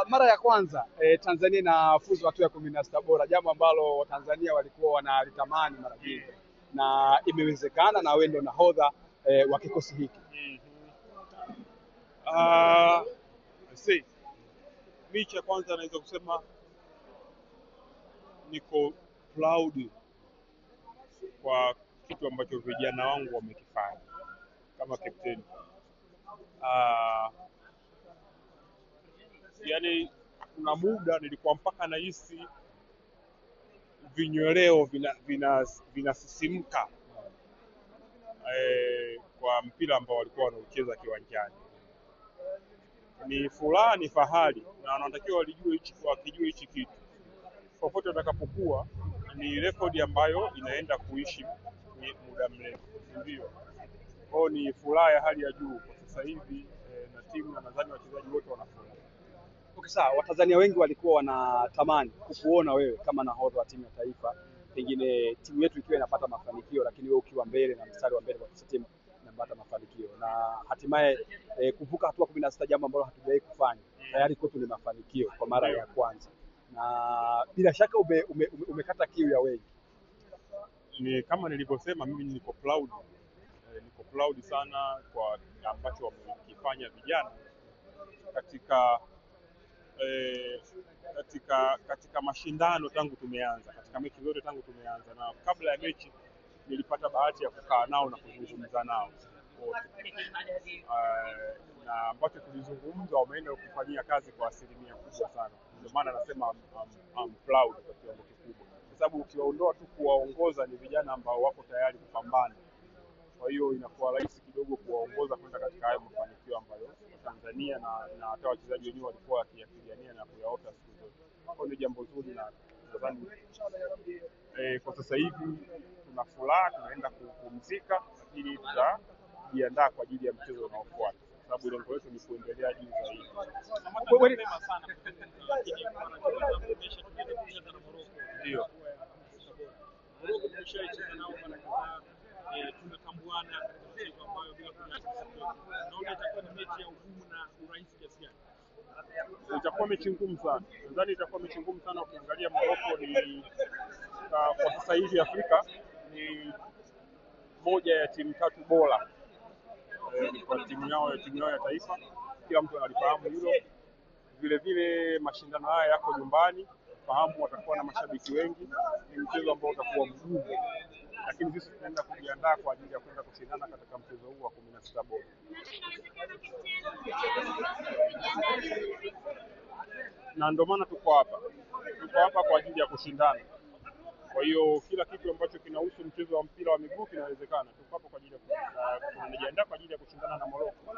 mara ya kwanza Tanzania inafuzu hatua ya 16 bora, jambo ambalo Watanzania walikuwa wanalitamani mara nyingi na imewezekana, na wewe ndio nahodha wa kikosi hiki. Mimi cha kwanza naweza kusema niko proud kwa kitu ambacho vijana wangu wamekifanya kama captain. Yani kuna muda nilikuwa mpaka nahisi vinyweleo vinasisimka kwa mpira ambao walikuwa wanaucheza kiwanjani. Ni furaha, ni fahari, na wanatakiwa wakijue hichi kitu popote watakapokuwa. Ni rekodi ambayo inaenda kuishi muda mrefu, ndio. Kwa ni furaha ya hali ya juu kwa sasa hivi na timu, na nadhani wachezaji wote wanafurahi. Okay, sawa. Watanzania wengi walikuwa wanatamani kukuona wewe kama nahodha wa timu ya taifa, pengine timu yetu ikiwa inapata mafanikio, lakini wewe ukiwa mbele na mstari wa mbele kwa timu inapata mafanikio, na hatimaye kuvuka hatua 16, jambo ambalo hatujawahi kufanya. Tayari kwetu ni mafanikio kwa mara ya kwanza, na bila shaka umekata kiu ya wengi. Ni kama nilivyosema, mimi niko proud sana kwa ambacho wamekifanya vijana katika mashindano tangu tumeanza, katika mechi zote tangu tumeanza, na kabla ya mechi nilipata bahati ya kukaa nao na kuzungumza nao wote. Na ambacho tulizungumza wameenda kufanyia kazi kwa asilimia kubwa sana. Ndio maana nasema I'm proud kwa kiwango kikubwa, kwa sababu ukiwaondoa tu kuwaongoza ni vijana ambao wako tayari kupambana. Kwa hiyo inakuwa rahisi kidogo kuwaongoza kwenda katika hayo mafanikio ambayo Tanzania na hata wachezaji wenyewe walikuwa wakiyapigania na kuyaota siku zote. Kwa ni jambo zuri, na nadhani kwa sasa hivi tuna furaha, tunaenda kupumzika, lakini tutajiandaa kwa ajili ya mchezo unaofuata, sababu lengo letu ni kuendelea juu zaidi. Ndio. Tunatambuana katika mchezo ambayo bila naona itakuwa ni mechi ya ugumu na urahisi kiasi gani? Itakuwa mechi ngumu sana. Nadhani itakuwa mechi ngumu sana. Ukiangalia Morocco ni kwa sasa hivi Afrika ni moja ya timu tatu bora kwa timu yao ya taifa. Kila mtu analifahamu hilo. Vile vile mashindano haya yako nyumbani, fahamu watakuwa na mashabiki wengi. Ni mchezo ambao utakuwa mgumu, lakini sisi tunaenda kujiandaa kwa ajili ya kwenda kushindana katika mchezo huu wa 16 bora. Na ndio maana tuko hapa kwa ajili ya kushindana. Kwa hiyo kila kitu ambacho kinahusu mchezo wa mpira wa miguu kinawezekana. Tuko hapa kwa ajili ya kujiandaa kwa ajili ya kushindana na Morocco.